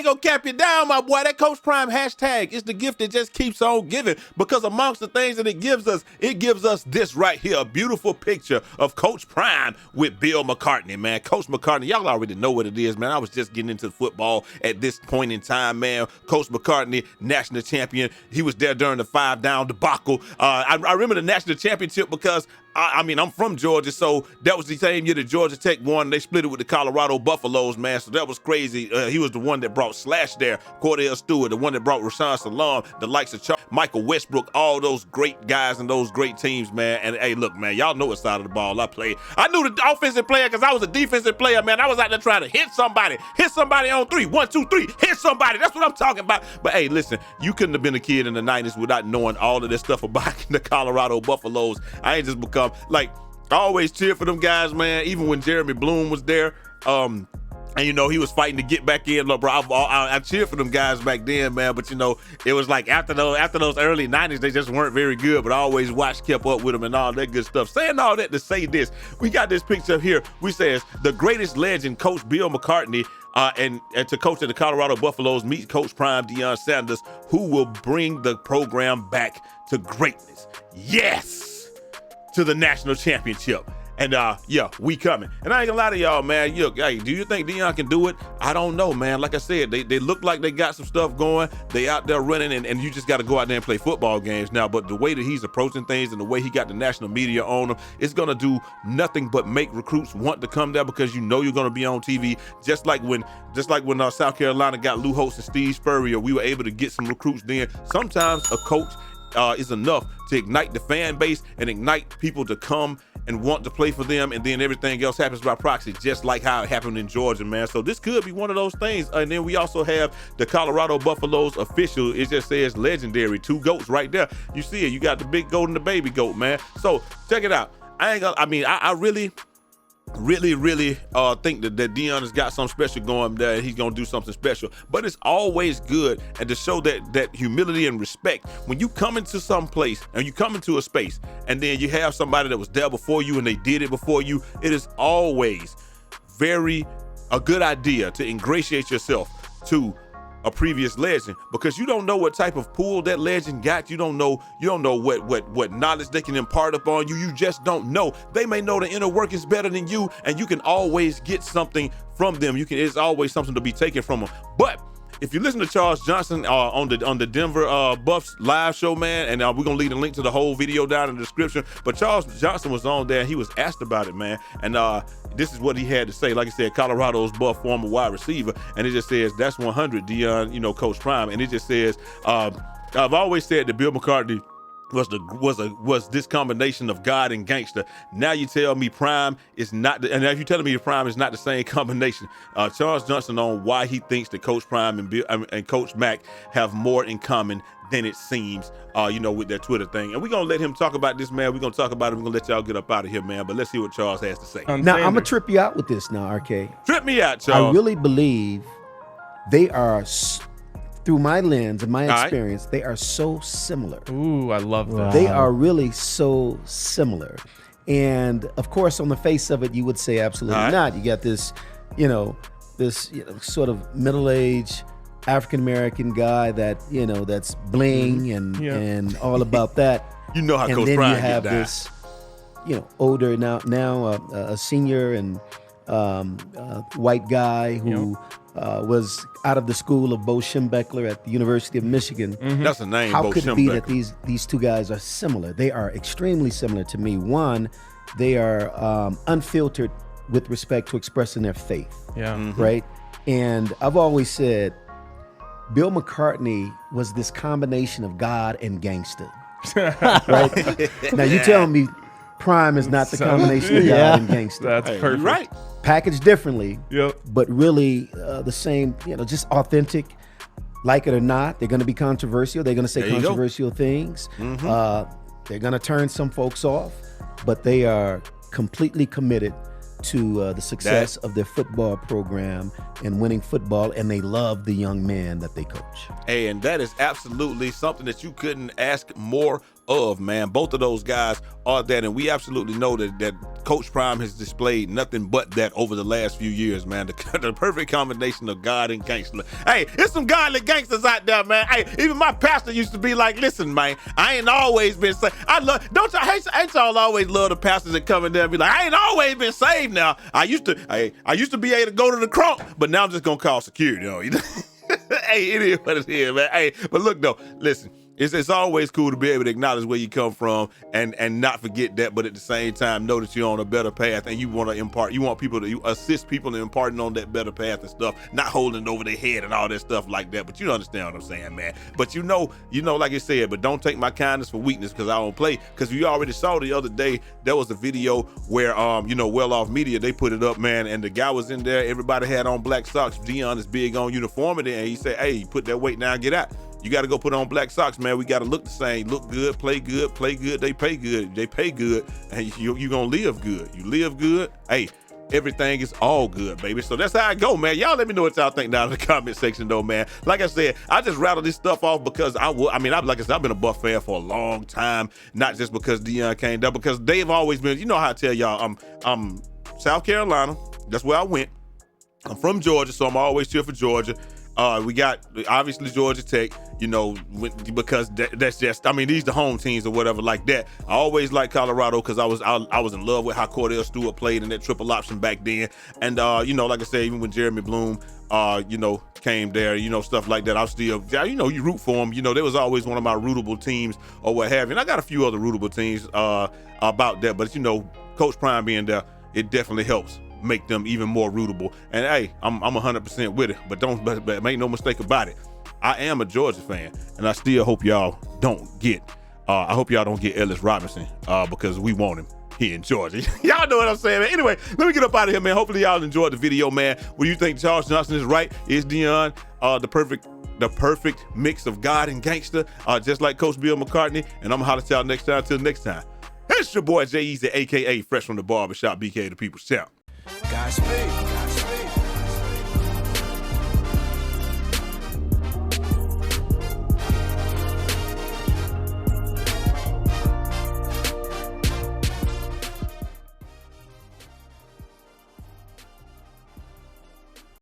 gonna cap you down, my boy. That Coach Prime hashtag is the gift that just keeps on giving, because amongst the things that it gives us this right here, a beautiful picture of Coach Prime with Bill McCartney, man. Coach McCartney, y'all already know what it is, man. I was just getting into football at this point in time, man. Coach McCartney, national champion. He was there during the 5-down debacle. I remember the national championship because I'm from Georgia, so that was the same year that Georgia Tech won. They split it with the Colorado Buffaloes, man, so that was crazy. He was the one that brought Slash there, Cordell Stewart, the one that brought Rashawn Salam, the likes of Michael Westbrook, all those great guys and those great teams, man. And, hey, look, man, y'all know what side of the ball I played. I knew the offensive player because I was a defensive player, man. I was out there trying to hit somebody on 3. 1, 2, 3, hit somebody. That's what I'm talking about. But, hey, listen, you couldn't have been a kid in the 90s without knowing all of this stuff about the Colorado Buffaloes. I ain't just become, like, I always cheered for them guys, man, even when Jeremy Bloom was there. And, you know, he was fighting to get back in. Look, bro, I cheered for them guys back then, man. But, you know, it was like after those early 90s, they just weren't very good. But I always kept up with them and all that good stuff. Saying all that to say this, we got this picture up here. We says the greatest legend, Coach Bill McCartney, and to coach of the Colorado Buffaloes, meet Coach Prime Deion Sanders, who will bring the program back to greatness. Yes! To the national championship. And yeah, we coming. And I ain't gonna lie to y'all, man. Hey, do you think Deion can do it? I don't know, man. Like I said, they look like they got some stuff going. They out there running, and you just got to go out there and play football games now. But the way that he's approaching things and the way he got the national media on him, it's gonna do nothing but make recruits want to come there, because you know you're gonna be on TV. Just like when South Carolina got Lou Holtz and Steve Spurrier, we were able to get some recruits then. Sometimes a coach is enough to ignite the fan base and ignite people to come and want to play for them, and then everything else happens by proxy, just like how it happened in Georgia, man. So this could be one of those things. And then we also have the Colorado Buffaloes official. It just says legendary, 2 goats right there. You see it. You got the big goat and the baby goat, man. So check it out. I really think that Deion has got something special going there. He's going to do something special. But it's always good, and to show that humility and respect, when you come into some place and you come into a space and then you have somebody that was there before you and they did it before you, it is always a good idea to ingratiate yourself to a previous legend, because you don't know what type of pull that legend got. You don't know what knowledge they can impart upon you. You just don't know. They may know the inner workings better than you, and you can always get something from them. It's always something to be taken from them. But if you listen to Charles Johnson on the Denver Buffs live show, man, and we're gonna leave a link to the whole video down in the description. But Charles Johnson was on there and he was asked about it, man. And this is what he had to say. Like I said, Colorado's Buff former wide receiver, and it just says that's 100 Deion, Coach Prime, and it just says I've always said that Bill McCartney was this combination of God and gangster. Now you tell me Prime is not, and if you're telling me Prime is not the same combination. Charles Johnson on why he thinks that Coach Prime and Coach Mac have more in common than it seems, with their Twitter thing. And we're going to let him talk about this, man. We're going to talk about it. We're going to let y'all get up out of here, man. But let's see what Charles has to say. Now, I'm going to trip you out with this now, RK. Trip me out, Charles. I really believe they are, through my lens and my experience, they are so similar. Ooh, I love that. They are really so similar. And, of course, on the face of it, you would say absolutely not. You got this, sort of middle-aged African-American guy that, that's bling and all about that. You know how and Coach then Prime you have this, older now a senior and white guy who was out of the school of Bo Schembechler at the University of Michigan. Mm-hmm. That's the name. How Bo could it Schembechler be that these two guys are similar? They are extremely similar to me. One, they are unfiltered with respect to expressing their faith. Yeah. Mm-hmm. Right. And I've always said Bill McCartney was this combination of God and gangster. Right? Now you telling me Prime is not the combination of God and gangster. That's perfect. Right. Packaged differently, Yep. but really the same, just authentic. Like it or not, they're going to be controversial. They're going to say controversial things. Mm-hmm. They're going to turn some folks off, but they are completely committed to the success of their football program and winning football, and they love the young man that they coach. Hey, and that is absolutely something that you couldn't ask more of, man. Both of those guys are that, and we absolutely know that Coach Prime has displayed nothing but that over the last few years, man. The perfect combination of God and gangster. Hey, there's some godly gangsters out there, man. Hey, even my pastor used to be like, listen, man, I ain't always been saved. Don't y'all, ain't y'all always love the pastors that come in there and be like, I ain't always been saved now. I used to be able to go to the crunk, but now I'm just gonna call security, you know. Hey, it is what it is, man. Hey, but look though, listen. It's always cool to be able to acknowledge where you come from and not forget that, but at the same time know that you're on a better path and you want people to assist people in imparting on that better path and stuff, not holding it over their head and all that stuff like that. But you understand what I'm saying, man. But you know, like I said, but don't take my kindness for weakness because I don't play. Because you already saw the other day, there was a video where, Well Off Media, they put it up, man, and the guy was in there, everybody had on black socks. Deion is big on uniformity, and he said, hey, put that weight down, get out. You got to go put on black socks, man. We got to look the same, look good, play good, they pay good, and you going to live good. You live good, hey, everything is all good, baby. So that's how I go, man. Y'all let me know what y'all think down in the comment section, though, man. Like I said, I just rattle this stuff off because like I said, I've been a Buff fan for a long time, not just because Deion came down, because they've always been, you know how I tell y'all, I'm South Carolina. That's where I went. I'm from Georgia, so I'm always cheer for Georgia. We got obviously Georgia Tech, because that's just, these the home teams or whatever like that. I always liked Colorado because I was in love with how Cordell Stewart played in that triple option back then. And like I said, even when Jeremy Bloom, came there, stuff like that, I was still, you root for them. There was always one of my rootable teams or what have you. And I got a few other rootable teams about that, but Coach Prime being there, it definitely helps make them even more rootable. And hey, I'm 100% with it, but make no mistake about it, I am a Georgia fan, and I still hope y'all don't get Ellis Robinson because we want him here in Georgia. Y'all know what I'm saying, man. Anyway, let me get up out of here, man. Hopefully y'all enjoyed the video, man. What do you think Charles Johnson is right? Is Deion the perfect mix of God and gangster, just like Coach Bill McCartney? And I'm gonna holler at y'all next time. Till next time, it's your boy Jay Easy, aka Fresh from the Barbershop, BK the People's Champ. Godspeed.